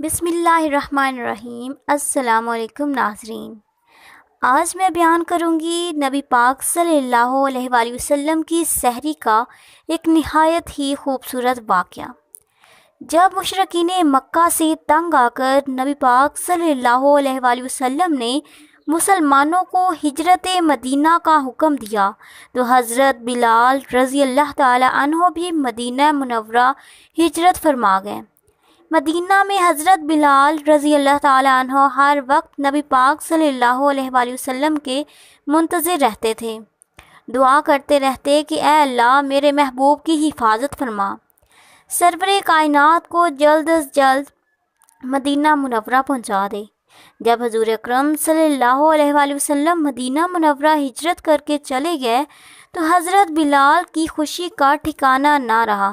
بسم اللہ الرحمن الرحیم۔ السلام علیکم ناظرین، آج میں بیان کروں گی نبی پاک صلی اللہ علیہ وآلہ وسلم کی سحری کا ایک نہایت ہی خوبصورت واقعہ۔ جب مشرکین مکہ سے تنگ آ کر نبی پاک صلی اللہ علیہ وآلہ وسلم نے مسلمانوں کو ہجرت مدینہ کا حکم دیا تو حضرت بلال رضی اللہ تعالی عنہ بھی مدینہ منورہ ہجرت فرما گئے۔ مدینہ میں حضرت بلال رضی اللہ تعالی عنہ ہر وقت نبی پاک صلی اللہ علیہ وآلہ وسلم کے منتظر رہتے تھے، دعا کرتے رہتے کہ اے اللہ میرے محبوب کی حفاظت فرما، سرور کائنات کو جلد از جلد مدینہ منورہ پہنچا دے۔ جب حضور اکرم صلی اللہ علیہ وآلہ وسلم مدینہ منورہ ہجرت کر کے چلے گئے تو حضرت بلال کی خوشی کا ٹھکانہ نہ رہا۔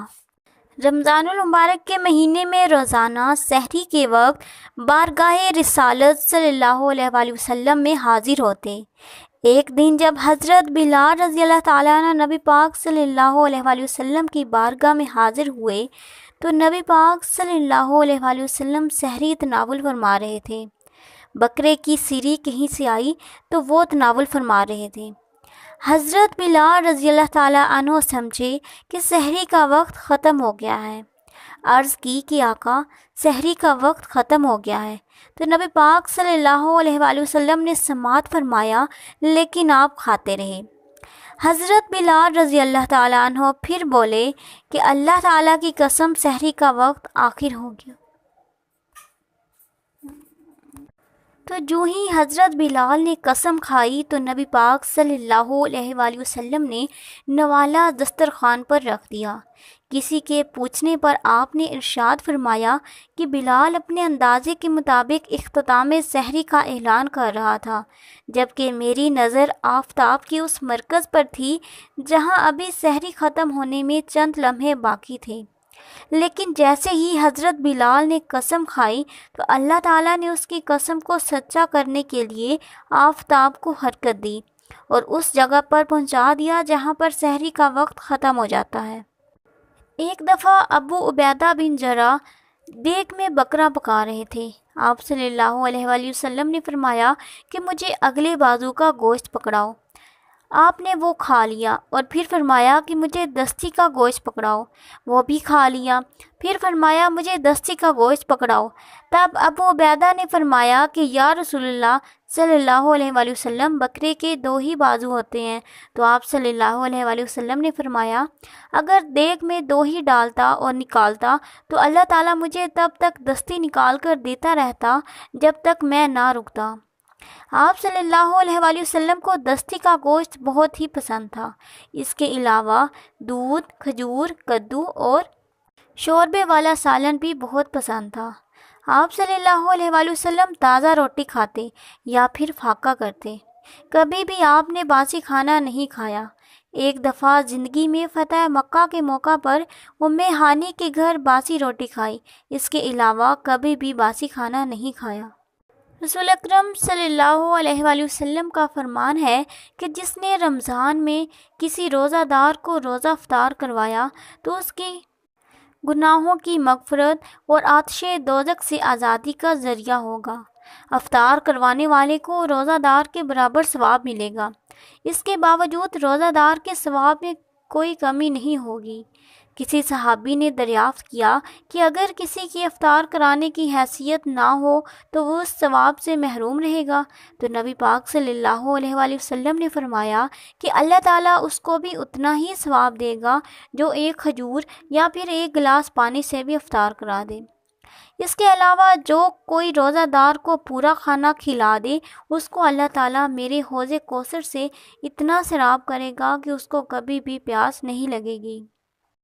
رمضان المبارک کے مہینے میں روزانہ سحری کے وقت بارگاہ رسالت صلی اللہ علیہ وآلہ وسلم میں حاضر ہوتے۔ ایک دن جب حضرت بلال رضی اللہ تعالیٰ عنہ نبی پاک صلی اللہ علیہ وآلہ وسلم کی بارگاہ میں حاضر ہوئے تو نبی پاک صلی اللہ علیہ وآلہ وسلم سحری تناول فرما رہے تھے۔ بکرے کی سیری کہیں سے آئی تو وہ تناول فرما رہے تھے۔ حضرت بلال رضی اللہ تعالیٰ عنہ سمجھے کہ سحری کا وقت ختم ہو گیا ہے۔ عرض کی کہ آقا سحری کا وقت ختم ہو گیا ہے، تو نبی پاک صلی اللہ علیہ وآلہ وسلم نے سماعت فرمایا لیکن آپ کھاتے رہے۔ حضرت بلال رضی اللہ تعالیٰ عنہ پھر بولے کہ اللہ تعالیٰ کی قسم سحری کا وقت آخر ہو گیا۔ تو جو ہی حضرت بلال نے قسم کھائی تو نبی پاک صلی اللہ علیہ وآلہ وسلم نے نوالہ دسترخوان پر رکھ دیا۔ کسی کے پوچھنے پر آپ نے ارشاد فرمایا کہ بلال اپنے اندازے کے مطابق اختتام سحری کا اعلان کر رہا تھا، جبکہ میری نظر آفتاب کے اس مرکز پر تھی جہاں ابھی سحری ختم ہونے میں چند لمحے باقی تھے۔ لیکن جیسے ہی حضرت بلال نے قسم کھائی تو اللہ تعالیٰ نے اس کی قسم کو سچا کرنے کے لیے آفتاب کو حرکت دی اور اس جگہ پر پہنچا دیا جہاں پر سحری کا وقت ختم ہو جاتا ہے۔ ایک دفعہ ابو عبیدہ بن جراح دیگ میں بکرا پکا رہے تھے۔ آپ صلی اللہ علیہ وآلہ وسلم نے فرمایا کہ مجھے اگلے بازو کا گوشت پکڑاؤ۔ آپ نے وہ کھا لیا اور پھر فرمایا کہ مجھے دستی کا گوشت پکڑاؤ، وہ بھی کھا لیا۔ پھر فرمایا مجھے دستی کا گوشت پکڑاؤ۔ تب ابو عبیدہ نے فرمایا کہ یا رسول اللہ صلی اللہ علیہ وآلہ وسلم بکرے کے دو ہی بازو ہوتے ہیں۔ تو آپ صلی اللہ علیہ وآلہ وسلم نے فرمایا اگر دیگ میں دو ہی ڈالتا اور نکالتا تو اللہ تعالیٰ مجھے تب تک دستی نکال کر دیتا رہتا جب تک میں نہ رکتا۔ آپ صلی اللہ علیہ وآلہ وسلم کو دستی کا گوشت بہت ہی پسند تھا۔ اس کے علاوہ دودھ، کھجور، کدو اور شوربے والا سالن بھی بہت پسند تھا۔ آپ صلی اللہ علیہ وآلہ وسلم تازہ روٹی کھاتے یا پھر فاقہ کرتے، کبھی بھی آپ نے باسی کھانا نہیں کھایا۔ ایک دفعہ زندگی میں فتح مکہ کے موقع پر ام ہانی کے گھر باسی روٹی کھائی، اس کے علاوہ کبھی بھی باسی کھانا نہیں کھایا۔ رسول اکرم صلی اللہ علیہ وآلہ وسلم کا فرمان ہے کہ جس نے رمضان میں کسی روزہ دار کو روزہ افطار کروایا تو اس کی گناہوں کی مغفرت اور آتش دوزخ سے آزادی کا ذریعہ ہوگا۔ افطار کروانے والے کو روزہ دار کے برابر ثواب ملے گا۔ اس کے باوجود روزہ دار کے ثواب میں کوئی کمی نہیں ہوگی۔ کسی صحابی نے دریافت کیا کہ اگر کسی کی افطار کرانے کی حیثیت نہ ہو تو وہ اس ثواب سے محروم رہے گا، تو نبی پاک صلی اللہ علیہ وآلہ وسلم نے فرمایا کہ اللہ تعالیٰ اس کو بھی اتنا ہی ثواب دے گا جو ایک کھجور یا پھر ایک گلاس پانی سے بھی افطار کرا دے۔ اس کے علاوہ جو کوئی روزہ دار کو پورا کھانا کھلا دے اس کو اللہ تعالیٰ میرے حوض کوثر سے اتنا سیراب کرے گا کہ اس کو کبھی بھی پیاس نہیں لگے گی۔